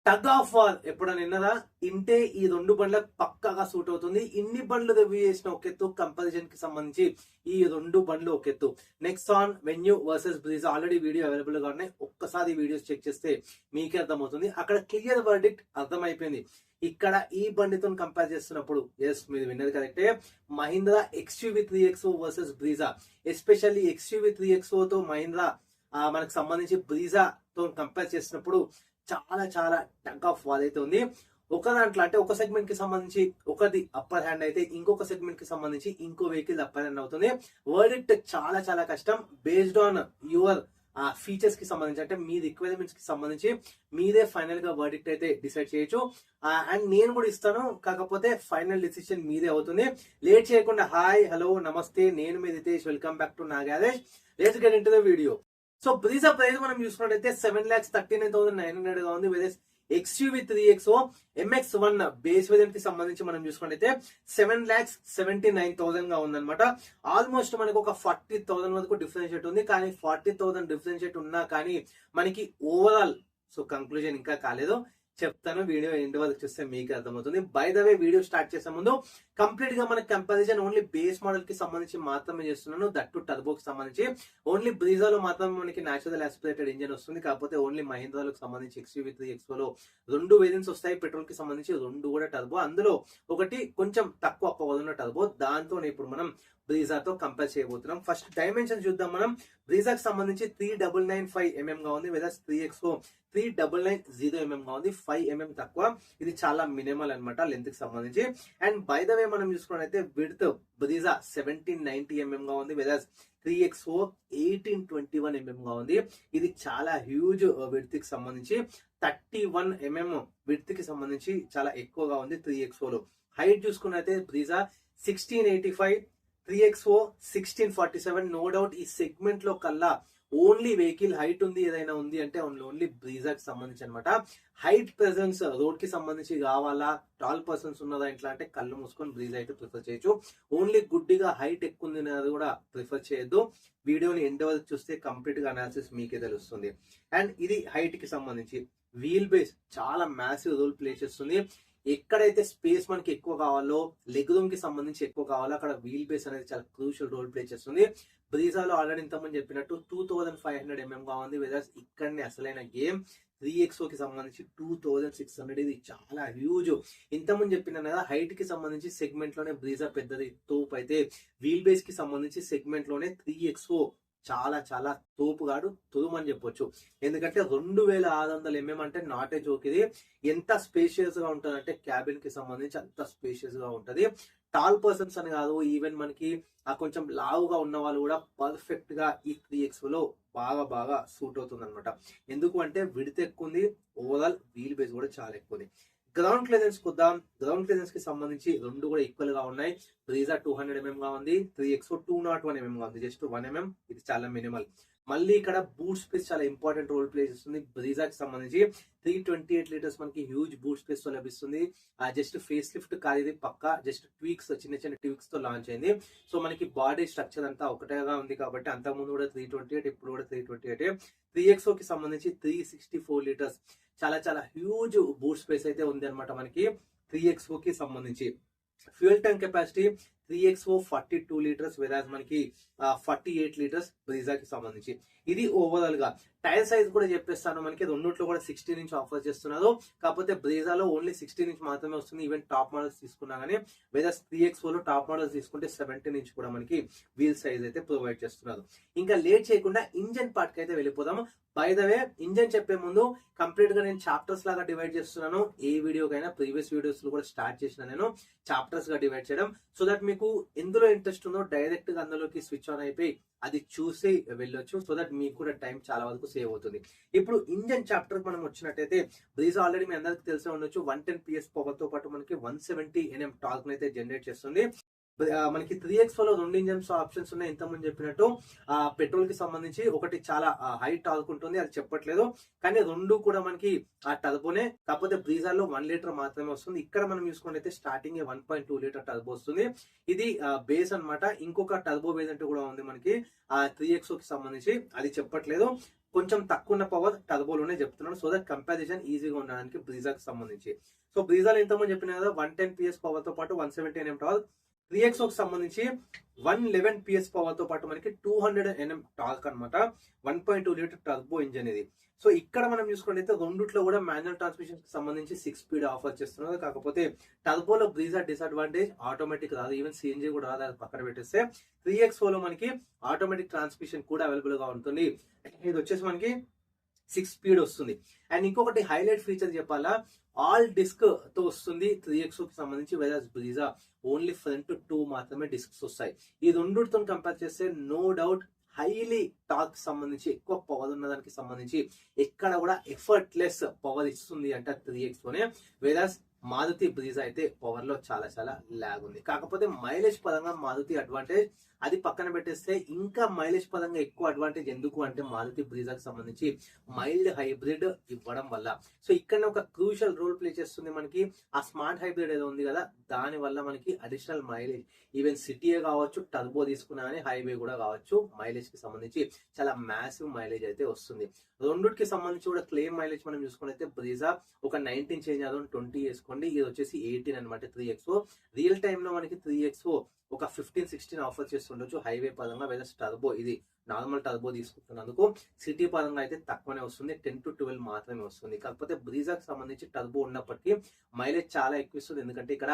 Tug of war ఎప్పుడైనా విన్నదా? ఇంటే ఈ రెండు బండ్లకు పక్కాగా సూట్ అవుతుంది. ఇన్ని బండ్లు రివ్యూ చేసిన ఒకెత్తు, కంపారిజన్ కి సంబంధించి ఈ రెండు బండ్లు ఒకెత్తు. Nexon Venue versus Brezza already video available గా ఉన్నాయి. ఒక్కసారి వీడియోస్ చెక్ చేస్తే మీకే అర్థమవుతుంది. అక్కడ క్లియర్ వర్డిక్ట్ అర్థమైపోయింది. ఇక్కడ ఈ బండితో కంపేర్ చేస్తున్నప్పుడు ఎస్ మీరు విన్నది కరెక్టే. Mahindra XUV 3XO versus Brezza, especially XUV 3XO తో మహీంద్రా మనకు సంబంధించి బ్రీజా తో కంపేర్ చేసినప్పుడు చాలా చాలా టగ్ ఆఫ్ వార్ అయితే ఉంది. ఒక దాంట్లో అంటే ఒక సెగ్మెంట్ కి సంబంధించి ఒకటి అప్పర్ హ్యాండ్ అయితే ఇంకొక సెగ్మెంట్ కి సంబంధించి ఇంకో వెహికల్ అప్పర్ హ్యాండ్ అవుతుంది. వర్డిక్ట్ చాలా చాలా కష్టం. బేస్డ్ ఆన్ యువర్ ఫీచర్స్ కి సంబంధించి అంటే మీ రిక్వైర్మెంట్స్ కి సంబంధించి మీరే ఫైనల్ గా వర్డిక్ట్ అయితే డిసైడ్ చేయొచ్చు. అండ్ నేను కూడా ఇస్తాను, కాకపోతే ఫైనల్ డిసిషన్ మీదే అవుతుంది. లేట్ చేయకుండా హాయ్ హలో నమస్తే, నేను మీ రితేష్, వెల్కమ్ బ్యాక్ టు నా garage. Let's get into the video. So Brezza price మనం చూసుకున్నట్టయితే 7,39,900 గా ఉంది. వేరే XUV 3XO MX1 base variant కి సంబంధించి మనం చూసుకున్నట్టయితే 7,79,000 గా ఉందన్నమాట. ఆల్మోస్ట్ మనకు ఒక 40,000 వరకు డిఫరెన్షియేట్ ఉంది. కానీ 40,000 డిఫరెన్షియేట్ ఉన్నా కానీ మనకి ఓవరాల్ సో కంక్లూజన్ ఇంకా కాలేదు, చెప్తాను. వీడియో ఎండ్ వరకు చూస్తే మీకు అర్థమవుతుంది. By the way video start చేసే ముందు కంప్లీట్ గా మన కంపారిజన్ ఓన్లీ బేస్ మోడల్ కి సంబంధించి మాత్రమే చేస్తున్నాను. దట్టు టర్బో కి సంబంధించి ఓన్లీ బ్రీజాలో మాత్రమే మనకి నేచురల్ ఆస్పిరేటెడ్ ఇంజన్ వస్తుంది. కాకపోతే ఓన్లీ మహీంద్రాలకు సంబంధించి XUV 3XO లో రెండు వేరియంట్స్ వస్తాయి. పెట్రోల్ కి సంబంధించి రెండు కూడా టర్బో, అందులో ఒకటి కొంచెం తక్కువ పవర్ ఉన్న టర్బో. దాంతో ఇప్పుడు మనం బ్రీజాతో కంపేర్ చేయబోతున్నాం. ఫస్ట్ డైమెన్షన్ చూద్దాం మనం. బ్రీజాకి సంబంధించి 3,995 గా ఉంది. వెదర్ 3XO 3,990 గా ఉంది. 5 mm తక్కువ. ఇది చాలా మినిమల్ అనమాట లెంత్ కి సంబంధించి. అండ్ బై ద వే మనం చూసుకున్నట్లయితే విడ్త్ బ్రీజా 1790 mm గా ఉంది. వెదర్ 3XO 1821 mm గా ఉంది. ఇది చాలా హ్యూజ్ విడ్త్ కి సంబంధించి. 31 mm విడ్త్ కి సంబంధించి చాలా ఎక్కువగా ఉంది 3XO లో. హైట్ చూసుకున్నట్లయితే బ్రీజా 1685, 3XO 1647. నో డౌట్ ఈ సెగ్మెంట్ లో కల్లా ఓన్లీ వెహికల్ హైట్ ఉంది ఏదైనా ఉంది అంటే ఓన్లీ బ్రీజాకి సంబంధించి అనమాట. హైట్ ప్రెసెన్స్ రోడ్ కి సంబంధించి కావాలా, టాల్ పర్సన్స్ ఉన్నదా ఇట్లా అంటే కళ్ళు మూసుకొని బ్రీజా అయితే ప్రిఫర్ చేయొచ్చు. ఓన్లీ గుడ్డిగా హైట్ ఎక్కువ ఉంది అనేది కూడా ప్రిఫర్ చేయొద్దు. వీడియోని ఎండ్ వరకు చూస్తే కంప్లీట్ గా అనాలిసిస్ మీకే తెలుస్తుంది. అండ్ ఇది హైట్ కి సంబంధించి. వీల్ బేస్ చాలా మ్యాసివ్ రోల్ ప్లే చేస్తుంది. ఎక్కడైతే స్పేస్ మనకి ఎక్కువ కావాలో, లెగ్ రూమ్ కి సంబంధించి ఎక్కువ కావాలో అక్కడ వీల్ బేస్ అనేది చాలా క్రూషియల్ రోల్ ప్లే చేస్తుంది. బ్రీజాలో ఆల్రెడీ ఇంతకుముందు చెప్పినట్టు 2,500 mm గా ఉంది. వెదర్స్ ఇక్కడనే అసలైన గేమ్ 3XO కి సంబంధించి 2,600. ఇది చాలా హ్యూజ్. ఇంతకుముందు చెప్పిన కదా హైట్ కి సంబంధించి సెగ్మెంట్ లోనే బ్రీజా పెద్దది తోపు అయితే, వీల్ బేస్ కి సంబంధించి సెగ్మెంట్ లోనే 3XO చాలా చాలా తోపుగాడు తురుమని చెప్పొచ్చు. ఎందుకంటే 2,600 mm అంటే నాట్ ఏ జోక్. ఇది ఎంత స్పేషియస్ గా ఉంటుంది అంటే క్యాబిన్ కి సంబంధించి అంత స్పేషియస్ గా ఉంటది. టాల్ పర్సన్స్ అని కాదు, ఈవెన్ మనకి కొంచెం లావుగా ఉన్న వాళ్ళు కూడా పర్ఫెక్ట్ గా ఈ 3XO లో బాగా సూట్ అవుతుంది అనమాట. ఎందుకు అంటే విడ్త్ ఎక్కువ ఉంది, ఓవరాల్ వీల్ బేస్ కూడా చాలా ఎక్కువ ఉంది. గ్రౌండ్ క్లియరెన్స్ కొద్దాం. గ్రౌండ్ క్లియరెన్స్ కి సంబంధించి రెండు కూడా ఈక్వల్ గా ఉన్నాయి. బ్రీజా 200 mm గా ఉంది, 3XO 201 mm గా ఉంది. జస్ట్ 1 mm, ఇది చాలా మినిమల్. మళ్ళీ ఇక్కడ బూట్ స్పేస్ చాలా ఇంపార్టెంట్ రోల్ ప్లే చేస్తుంది. బ్రీజాకి సంబంధించి 328 లీటర్స్ మనకి హ్యూజ్ బూట్ స్పేస్ తో లభిస్తుంది. జస్ట్ ఫేస్ లిఫ్ట్ కాదు ఇది, పక్కా జస్ట్ ట్వీక్స్, చిన్న ట్వీక్స్ తో లాంచ్ అయింది. సో మనకి బాడీ స్ట్రక్చర్ అంతా ఒకటేగా ఉంది కాబట్టి అంతకుముందు కూడా 328, ఇప్పుడు కూడా 328. 3XO కి సంబంధించి 364 లీటర్స్ చాలా చాలా హ్యూజ్ బూట్ స్పేస్ అయితే ఉంది అనమాట మనకి 3XO కి సంబంధించి. Fuel tank capacity 3XO 42 litres, వెరాజ్ మనకి 48 లీటర్స్ బ్రీజాకి సంబంధించి. ఇది ఓవరాల్ గా. టైర్ సైజ్ కూడా చెప్పేస్తాను. మనకి రెండిట్లో కూడా 16 ఇంచ్ ఆఫర్ చేస్తున్నారు. కాకపోతే బ్రీజాలో ఓన్లీ 16 ఇంచ్ మాత్రమే వస్తుంది. ఈవెన్ టాప్ మోడల్స్ తీసుకున్నా కానీ, వెరాజ్ 3XO లో టాప్ మోడల్స్ తీసుకుంటే 17 ఇంచ్ కూడా మనకి వీల్ సైజ్ అయితే ప్రొవైడ్ చేస్తున్నారు. ఇంకా లేట్ చేయకుండా ఇంజన్ పార్ట్ కి అయితే వెళ్ళిపోదాము. బై ద వే ఇంజన్ చెప్పే ముందు కంప్లీట్ గా నేను చాప్టర్స్ లాగా డివైడ్ చేస్తున్నాను. ఏ వీడియోకైనా ప్రీవియస్ వీడియోస్ లో కూడా స్టార్ట్ చేసిన నేను చాప్టర్స్ గా డివైడ్ చేయడం. సో దట్ మీకు ఎందులో ఇంట్రెస్ట్ ఉందో డైరెక్ట్ గా అందులోకి స్విచ్ ఆన్ అయిపోయి అది చూసి వెళ్ళొచ్చు. సో దట్ మీకు కూడా టైం చాలా వరకు సేవ్ అవుతుంది. ఇప్పుడు ఇంజన్ చాప్టర్ మనం వచ్చినట్టయితే బ్రీజా ఆల్రెడీ మీ అందరికి తెలిసే ఉండొచ్చు 110 PS పవర్ తో పాటు మనకి 170 Nm టార్క్ అయితే జనరేట్ చేస్తుంది. మనకి 3XO లో రెండు ఇంజన్స్ ఆప్షన్స్ ఉన్నాయి. ఇంతకుముందు చెప్పినట్టు పెట్రోల్ కి సంబంధించి ఒకటి చాలా హై టార్క్ ఉంటుంది, అది చెప్పట్లేదు. కానీ రెండు కూడా మనకి ఆ టర్బోనే. కాకపోతే బ్రీజాలో 1 లీటర్ మాత్రమే వస్తుంది. ఇక్కడ మనం చూసుకుంటే స్టార్టింగ్ 1.2 లీటర్ టర్బో వస్తుంది. ఇది బేస్ అన్నమాట. ఇంకొక టర్బో వేరియంట్ కూడా ఉంది మనకి 3XO కి సంబంధించి, అది చెప్పట్లేదు. కొంచెం తక్కువ ఉన్న పవర్ టర్బోలోనే చెప్తున్నాను, సో దట్ కంపారిజన్ ఈజీగా ఉండడానికి బ్రీజాకి సంబంధించి. సో బ్రీజాలో ఎంతమంది చెప్పిన కదా 110 PS పవర్ తో పాటు 170 NM టార్క్, 3XO కి సంబంధించి 111 PS పవర్ తో పాటు మనకి 200 NM టార్క్ అనమాట. 1.2 లీటర్ టర్బో ఇంజన్ ఇది. సో ఇక్కడ మనం చూసుకుంటే రెండిట్లో కూడా మాన్యువల్ ట్రాన్స్మిషన్ కి సంబంధించి 6 స్పీడ్ ఆఫర్ చేస్తున్నారు. కాకపోతే టర్బోలో బ్రీజా డిసడ్వాంటేజ్ ఆటోమేటిక్ రాదు, ఈవెన్ సిఎన్జి కూడా రాదు, అది పక్కన పెట్టేస్తే 3XO లో మనకి ఆటోమేటిక్ ట్రాన్స్మిషన్ కూడా అవైలబుల్ గా ఉంటుంది. ఇది వచ్చేసి మనకి 6 స్పీడ్ వస్తుంది. అండ్ ఇంకొకటి హైలైట్ ఫీచర్ చెప్పాలా, ఆల్ డిస్క్ తో వస్తుంది 3XO కి సంబంధించి, వెరస్ బ్రీజా ఓన్లీ ఫ్రంట్ 2 మాత్రమే డిస్క్స్ వస్తాయి. ఈ రెండుతో కంపేర్ చేస్తే నో డౌట్ హైలీ టార్క్ సంబంధించి ఎక్కువ పవర్ ఉన్నదానికి సంబంధించి ఎక్కడ కూడా ఎఫర్ట్లెస్ పవర్ ఇస్తుంది అంటే 3XOనే. వెరస్ మారుతి బ్రీజా అయితే పవర్ లో చాలా చాలా ల్యాగ్ ఉంది. కాకపోతే మైలేజ్ పరంగా మారుతి అడ్వాంటేజ్, అది పక్కన పెట్టేస్తే ఇంకా మైలేజ్ పరంగా ఎక్కువ అడ్వాంటేజ్ ఎందుకు అంటే మారుతి బ్రీజాకి సంబంధించి మైల్డ్ హైబ్రిడ్ ఇవ్వడం వల్ల. సో ఇక్కడ ఒక క్రూషియల్ రోల్ ప్లే చేస్తుంది మనకి ఆ స్మార్ట్ హైబ్రిడ్ ఏదో ఉంది కదా, దాని వల్ల మనకి అడిషనల్ మైలేజ్, ఈవెన్ సిటీయే కావచ్చు, టర్బో తీసుకున్నా కానీ హైవే కూడా కావచ్చు, మైలేజ్ కి సంబంధించి చాలా మ్యాసివ్ మైలేజ్ అయితే వస్తుంది. రెండుకి సంబంధించి కూడా క్లెయిమ్ మైలేజ్ మనం చూసుకున్నైతే బ్రీజా ఒక 19 చేంజ్ అవ్వడం 20 వేసుకోండి, ఇది వచ్చేసి 18 అనమాట 3XO. రియల్ టైమ్ లో మనకి 3XO ఒక 15-16 ఆఫర్ చేస్తుండొచ్చు హైవే పరంగా, వేరే టర్బో ఇది నార్మల్ టర్బో తీసుకుంటున్నందుకు సిటీ పరంగా అయితే తక్కువనే వస్తుంది, 10 to 12 మాత్రమే వస్తుంది. కాకపోతే బ్రీజాకి సంబంధించి టర్బో ఉన్నప్పటికీ మైలేజ్ చాలా ఎక్కువ ఇస్తుంది, ఎందుకంటే ఇక్కడ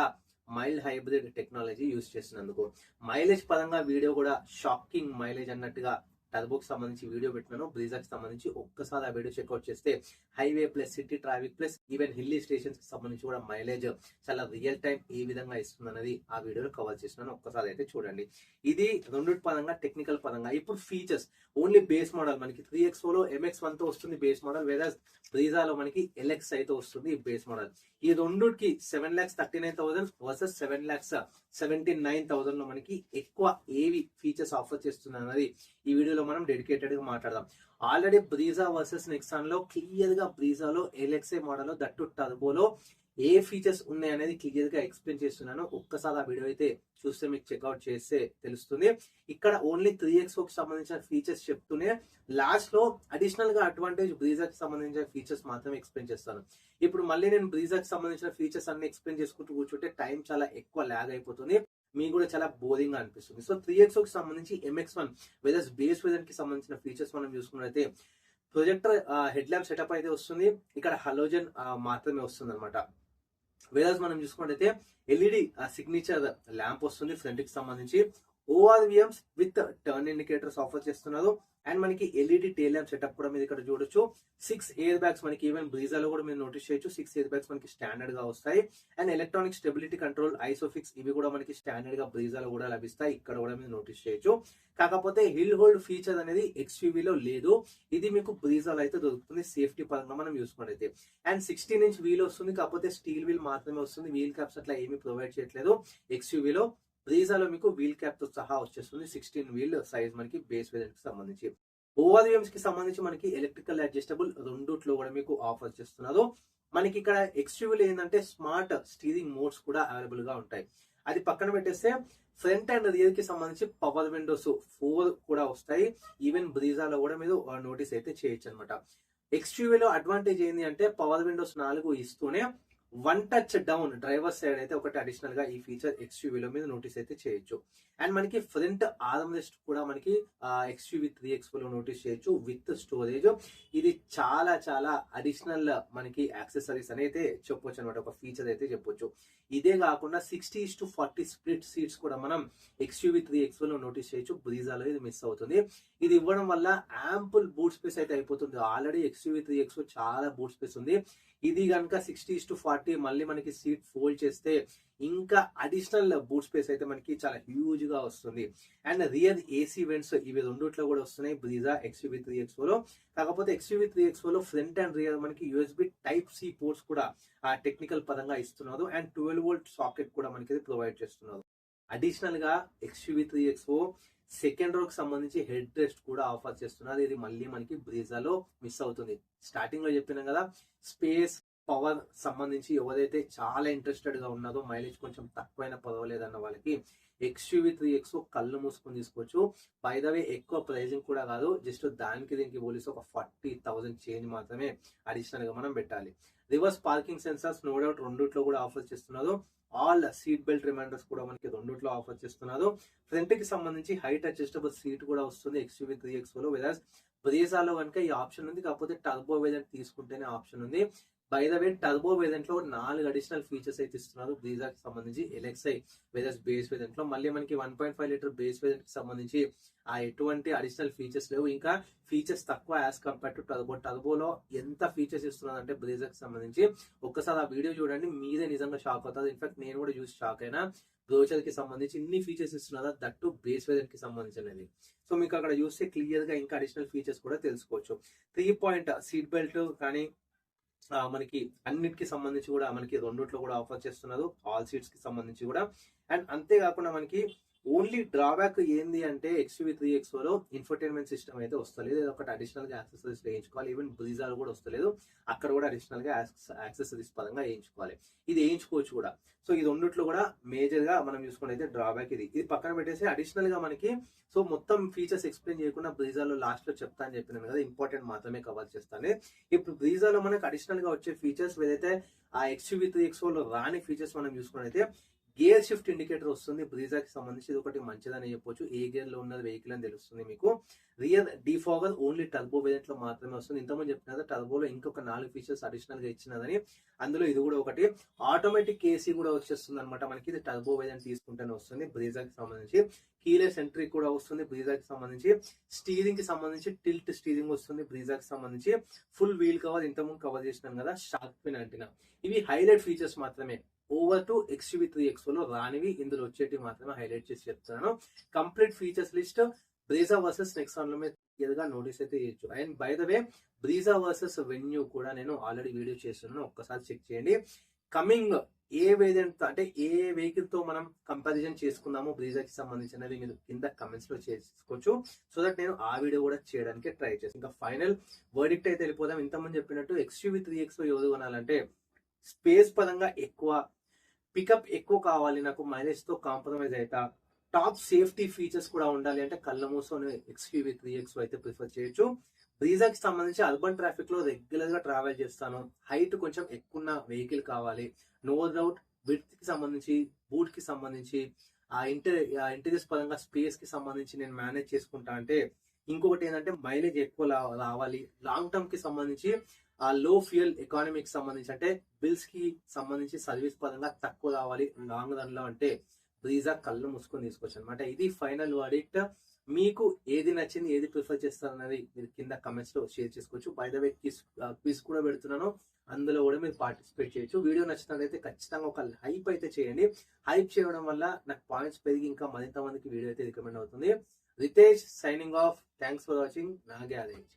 మైల్డ్ హైబ్రిడ్ టెక్నాలజీ యూజ్ చేసినందుకు. మైలేజ్ పరంగా వీడియో కూడా షాకింగ్ మైలేజ్ అన్నట్టుగా టర్బోకి సంబంధించి వీడియో పెట్టినాను. బ్రీజాకి సంబంధించి ఒక్కసారి ఆ వీడియో చెక్అవుట్ చేస్తే highway plus city traffic plus even hilly stations కి సంబంధించి కూడా మైలేజ్ చాలా రియల్ టైం ఏ విధంగా ఇస్తుంది అనేది ఆ వీడియోలో కవర్ చేసినాను, ఒక్కసారి అయితే చూడండి. ఇది రెండింటి పరంగా టెక్నికల్ పరంగా. ఇప్పుడు ఫీచర్స్ ఓన్లీ బేస్ మోడల్ మనకి 3XO లో MX1 తో వస్తుంది బేస్ మోడల్, వేరే బ్రీజాలో మనకి LX అయితే వస్తుంది బేస్ మోడల్. ఈ రెండుకి 7,39,000 వర్సెస్ 7,79,000 లో మనకి ఎక్కువ ఏవి ఫీచర్స్ ఆఫర్ చేస్తున్నారు అన్నది ఈ వీడియోలో మనం డెడికేటెడ్ గా మాట్లాడదాం. ఆల్రెడీ బ్రీజా వర్సెస్ నెక్సాన్ లో క్లియర్ గా బ్రీజాలో LXA మోడల్ దట్టు టర్బోలో ఏ ఫీచర్స్ ఉన్నాయి అనేది క్లియర్ గా ఎక్స్ప్లెయిన్ చేస్తున్నాను. ఒక్కసారి ఆ వీడియో అయితే చూస్తే మీకు చెక్అవుట్ చేస్తే తెలుస్తుంది. ఇక్కడ ఓన్లీ 3XO కి సంబంధించిన ఫీచర్స్ చెప్తూనే లాస్ట్ లో అడిషనల్ గా అడ్వాంటేజ్ బ్రీజాకి సంబంధించిన ఫీచర్స్ మాత్రమే ఎక్స్ప్లెయిన్ చేస్తాను. ఇప్పుడు మళ్ళీ నేను బ్రీజాకి సంబంధించిన ఫీచర్స్ అన్ని ఎక్స్ప్లెయిన్ చేసుకుంటూ కూర్చుంటే టైం చాలా ఎక్కువ ల్యాగ్ అయిపోతుంది, మీకు కూడా చాలా బోరింగ్ గా అనిపిస్తుంది. సో 3XO కి సంబంధించి MX1 వెదర్స్ బేస్ వెదర్ కి సంబంధించిన ఫీచర్స్ మనం చూసుకున్నట్లయితే ప్రొజెక్టర్ హెడ్ ల్యాంప్ సెటప్ అయితే వస్తుంది, ఇక్కడ హలోజన్ మాత్రమే వస్తుంది అనమాట. వేరస్ మనం చూసుకున్నట్టయితే ఎల్ఈడి సిగ్నేచర్ ల్యాంప్ వస్తుంది ఫ్రంట్ కి సంబంధించి. ORVMs with turn indicators offer చేస్తున్నారు. అండ్ మనకి ఎల్ఈడి టేల్ ల్యాంప్ సెటప్ కూడా మీరు ఇక్కడ చూడొచ్చు. 6 ఎయిర్ బ్యాగ్స్ మనకి ఈవెన్ బ్రీజాలో కూడా మీరు నోటీస్ చేయొచ్చు, 6 ఎయిర్ బ్యాగ్స్ మనకి స్టాండర్డ్ గా వస్తాయి. And electronic stability control Isofix ఇవి కూడా మనకి స్టాండర్డ్ గా బ్రీజాలో కూడా లభిస్తాయి, ఇక్కడ కూడా మీరు నోటీస్ చేయొచ్చు. కాకపోతే హిల్ హోల్డ్ ఫీచర్ అనేది XUV లో లేదు, ఇది మీకు బ్రీజాలో అయితే దొరుకుతుంది సేఫ్టీ పరంగా మనం చూసుకున్నట్లయితే. అండ్ 16" వీల్ వస్తుంది, కాకపోతే స్టీల్ వీల్ మాత్రమే వస్తుంది, వీల్ క్యాప్స్ అట్లా ఏమీ ప్రొవైడ్ చేయట్లేదు XUV లో. బ్రీజాలో మీకు వీల్ క్యాప్ తో సహా వచ్చేస్తుంది 16 వీల్ సైజ్ మనకి బేస్ వేరియంట్ కి సంబంధించి. ORVMs కి సంబంధించి మనకి ఎలక్ట్రికల్ అడ్జస్టబుల్ రెండుట్లో కూడా మీకు ఆఫర్ చేస్తున్నారు. మనకి ఇక్కడ XUV లో ఏంటంటే స్మార్ట్ స్టీరింగ్ మోడ్స్ కూడా అవైలబుల్ గా ఉంటాయి. అది పక్కన పెట్టేస్తే ఫ్రంట్ అండ్ రియర్ కి సంబంధించి పవర్ విండోస్ 4 కూడా వస్తాయి. ఈవెన్ బ్రీజాలో కూడా మీరు నోటీస్ అయితే చేయొచ్చు అనమాట. XUV లో అడ్వాంటేజ్ ఏంటి అంటే పవర్ విండోస్ 4 ఇస్తూనే 1 టచ్ డౌన్ డ్రైవర్ సైడ్ అయితే ఒకటి అడిషనల్ గా ఈ ఫీచర్ XUV లో మీద నోటీస్ అయితే చేయొచ్చు. అండ్ మనకి ఫ్రంట్ ఆర్మ్ రెస్ట్ కూడా మనకి XUV 3XO లో నోటీస్ చేయొచ్చు విత్ స్టోరేజ్. ఇది చాలా చాలా అడిషనల్ మనకి యాక్సెసరీస్ అని అయితే చెప్పొచ్చు అనమాట, ఒక ఫీచర్ అయితే చెప్పొచ్చు. ఇదే కాకుండా 60:40 స్ప్లిట్ సీట్స్ కూడా మనం XUV 3XO లో నోటీస్ చేయొచ్చు, బ్రీజాలో ఇది మిస్ అవుతుంది. ఇది ఇవ్వడం వల్ల యాంపుల్ బూట్ స్పేస్ అయితే అయిపోతుంది. ఆల్రెడీ XUV 3XO చాలా బూట్ స్పేస్ ఉంది, ఇది కనుక 60:40 మళ్ళీ మనకి సీట్ ఫోల్డ్ చేస్తే ఇంకా అడిషనల్ బూట్ స్పేస్ అయితే మనకి చాలా హ్యూజ్ గా వస్తుంది. అండ్ రియర్ AC వెంట్స్ ఇవి రెండిట్లో కూడా వస్తున్నాయి బ్రీజా XUV 3XO లో. కాకపోతే XUV 3XO లో ఫ్రంట్ అండ్ రియర్ మనకి USB Type-C పోర్ట్స్ కూడా టెక్నికల్ పరంగా ఇస్తున్నారు. అండ్ 12V సాకెట్ కూడా మనకి ప్రొవైడ్ చేస్తున్నారు. అడిషనల్ గా XUV 3XO సెకండ్ రోకి సంబంధించి హెడ్ రెస్ట్ కూడా ఆఫర్ చేస్తున్నారు, ఇది మళ్ళీ మనకి బ్రీజాలో మిస్ అవుతుంది. స్టార్టింగ్ లో చెప్పినాం కదా, స్పేస్ పవర్ సంబంధించి ఎవరైతే చాలా ఇంట్రెస్టెడ్ గా ఉన్నదో మైలేజ్ కొంచెం తక్కువైనా పర్వాలేదన్న వాళ్ళకి XUV 3X కళ్ళు మూసుకొని తీసుకోవచ్చు. బై ద వే ఎక్కువ ప్రైజింగ్ కూడా కాదు, జస్ట్ దానికి దీనికి పోలీసు ఒక 40,000 చేంజ్ మాత్రమే అడిషనల్ గా మనం పెట్టాలి. Reverse parking sensors no doubt రెండిట్లో కూడా ఆఫర్ చేస్తున్నారు. ఆల్ సీట్ బెల్ట్ రిమైండర్స్ కూడా మనకి రెండిట్లో ఆఫర్ చేస్తున్నారు. ఫ్రంట్ కి సంబంధించి హైట్ అడ్జస్టబుల్ సీట్ కూడా వస్తుంది XUV 3X లో. వెదర్స్ బ్రీజాలో కనుక ఈ ఆప్షన్ ఉంది, కాకపోతే టర్బో వేరియంట్ తీసుకుంటేనే ఆప్షన్ ఉంది. By the way turbo variant లో 4 అడిషనల్ ఫీచర్స్ అయితే ఇస్తున్నారు బ్రీజాకి సంబంధించి. LXi వెదర్స్ బేస్ వేరియంట్ లో మళ్ళీ మనకి 1.5 లీటర్ బేస్ వేరియంట్ కి సంబంధించి ఆ ఎటువంటి అడిషనల్ ఫీచర్స్ లేవు. ఇంకా ఫీచర్స్ తక్కువ యాజ్ కంపేర్ టు టర్బో. టర్బోలో ఎంత ఫీచర్స్ ఇస్తున్నారు అంటే బ్రీజాకి సంబంధించి ఒక్కసారి ఆ వీడియో చూడండి, మీరే నిజంగా షాక్ అవుతుంది. ఇన్ఫాక్ట్ నేను కూడా చూసి షాక్ అయినా. బ్రోచర్ కి సంబంధించి ఇన్ని ఫీచర్స్ ఇస్తున్నారు, దట్టు బేస్ వేరియంట్ కి సంబంధించినది. సో మీకు అక్కడ చూస్తే క్లియర్ గా ఇంకా అడిషనల్ ఫీచర్స్ కూడా తెలుసుకోవచ్చు. 3 సీట్ బెల్ట్ కానీ మనకి అన్నిటికి సంబంధించి కూడా మనకి రెండిట్లో కూడా ఆఫర్ చేస్తున్నారు, ఆల్ సీట్స్ కి సంబంధించి కూడా. అండ్ అంతేకాకుండా మనకి ఓన్లీ డ్రాబ్యాక్ ఏంది అంటే XUV 3X లో ఇన్ఫర్టైన్మెంట్ సిస్టమ్ అయితే వస్తలేదు, ఒకటి అడిషనల్ గా యాక్సెసరీస్ వేయించుకోవాలి. ఈవెన్ బ్రీజాలో కూడా వస్తలేదు, అక్కడ కూడా అడిషనల్ గా యాక్సెసరీస్ పరంగా వేయించుకోవాలి. ఇది వేయించుకోవచ్చు కూడా. సో ఈ రెండిట్లో కూడా మేజర్ గా మనం చూసుకుని అయితే డ్రాబ్యాక్ ఇది పక్కన పెట్టేసి అడిషనల్ గా మనకి సో మొత్తం ఫీచర్స్ ఎక్స్ప్లెయిన్ చేయకుండా బ్రీజాలో లాస్ట్ లో చెప్తా అని చెప్పినాను కదా, ఇంపార్టెంట్ మాత్రమే కవర్ చేస్తాను. ఇప్పుడు బ్రీజాలో మనకి అడిషనల్ గా వచ్చే ఫీచర్స్ ఏదైతే ఆ XUV 3X లో రాని ఫీచర్స్ మనం చూసుకుని అయితే గేర్ షిఫ్ట్ ఇండికేటర్ వస్తుంది బ్రీజాకి సంబంధించి. ఇది ఒకటి మంచిదని చెప్పొచ్చు, ఏ గేర్ లో ఉన్నది వెహికల్ అని తెలుస్తుంది మీకు. Rear defogger only turbo variant లో మాత్రమే వస్తుంది. ఇంతకుముందు చెప్పిన టర్బోలో ఇంకొక 4 ఫీచర్స్ అడిషనల్ గా ఇచ్చినదని, అందులో ఇది కూడా ఒకటి. ఆటోమేటిక్ AC కూడా వచ్చేస్తుంది అనమాట మనకి, ఇది టర్బో వేరియంట్ తీసుకుంటేనే వస్తుంది బ్రీజాకి సంబంధించి. కీలెస్ ఎంట్రీ కూడా వస్తుంది బ్రీజాకి సంబంధించి. స్టీరింగ్ కి సంబంధించి టిల్ట్ స్టీరింగ్ వస్తుంది బ్రీజాకి సంబంధించి. ఫుల్ వీల్ కవర్ ఇంతకుముందు కవర్ చేసినాం కదా, షార్క్ పిన్ యాంటెన్నా. ఇవి హైలైట్ ఫీచర్స్ మాత్రమే. ఓవర్ టు XUV 3X లో రానివి ఇందులో వచ్చేటి మాత్రమే హైలైట్ చేసి చెప్తున్నాను. Complete features list Brezza versus Nexon లో మీద నోటీస్ అయితే చేయొచ్చు. And by the way Brezza versus venue కూడా నేను ఆల్రెడీ వీడియో చేస్తున్నాను, ఒక్కసారి చెక్ చేయండి. కమింగ్ ఏ వేరియంట్ అంటే ఏ వెహికల్ తో మనం కంపారిజన్ చేసుకుందాము బ్రీజాకి సంబంధించినవి మీరు కింద కమెంట్స్ లో చేసుకోవచ్చు. సో దట్ నేను ఆ వీడియో కూడా చేయడానికి ట్రై చేస్తాను. ఇంకా ఫైనల్ వర్డిక్ట్ అయితే వెళ్ళిపోదాం. ఇంతకుముందు చెప్పినట్టు XUV 3X లో ఎవరు కొనాలంటే స్పేస్ పరంగా ఎక్కువ, పికప్ ఎక్కువ కావాలి, నాకు మైలేజ్ తో కాంప్రమైజ్ అవుతా, టాప్ సేఫ్టీ ఫీచర్స్ కూడా ఉండాలి అంటే కళ్ళ మూసుకొని XUV 3X అయితే ప్రిఫర్ చేయొచ్చు. బ్రీజాకి సంబంధించి అర్బన్ ట్రాఫిక్ లో రెగ్యులర్ గా ట్రావెల్ చేస్తాను, హైట్ కొంచెం ఎక్కువ వెహికల్ కావాలి, నో డౌట్ విడ్త్ కి సంబంధించి, బూట్ కి సంబంధించి, ఆ ఇంటీరియర్స్ పరంగా స్పేస్ కి సంబంధించి నేను మేనేజ్ చేసుకుంటా అంటే. ఇంకొకటి ఏంటంటే మైలేజ్ ఎక్కువ రావాలి, లాంగ్ టర్మ్ కి సంబంధించి ఆ లో ఫ్యూయల్ ఎకానమీకి సంబంధించి అంటే బిల్స్ కి సంబంధించి సర్వీస్ పరంగా తక్కువ రావాలి లాంగ్ రన్ లో అంటే బ్రీజా కళ్ళు మూసుకొని తీసుకోవచ్చు అనమాట. ఇది ఫైనల్ వర్డిక్ట్. మీకు ఏది నచ్చింది, ఏది ప్రిఫర్ చేస్తారన్నది మీరు కింద కమెంట్స్ లో షేర్ చేసుకోవచ్చు. బై ద వే క్విజ్ కూడా పెడుతున్నాను, అందులో కూడా మీరు పార్టిసిపేట్ చేయొచ్చు. వీడియో నచ్చినట్లయితే ఖచ్చితంగా ఒక హైప్ అయితే చేయండి. హైప్ చేయడం వల్ల నాకు పాయింట్స్ పెరిగి ఇంకా మరింత మందికి వీడియో అయితే రికమెండ్ అవుతుంది. Ritesh signing off. Thanks for watching. నా గ్యారేజ్.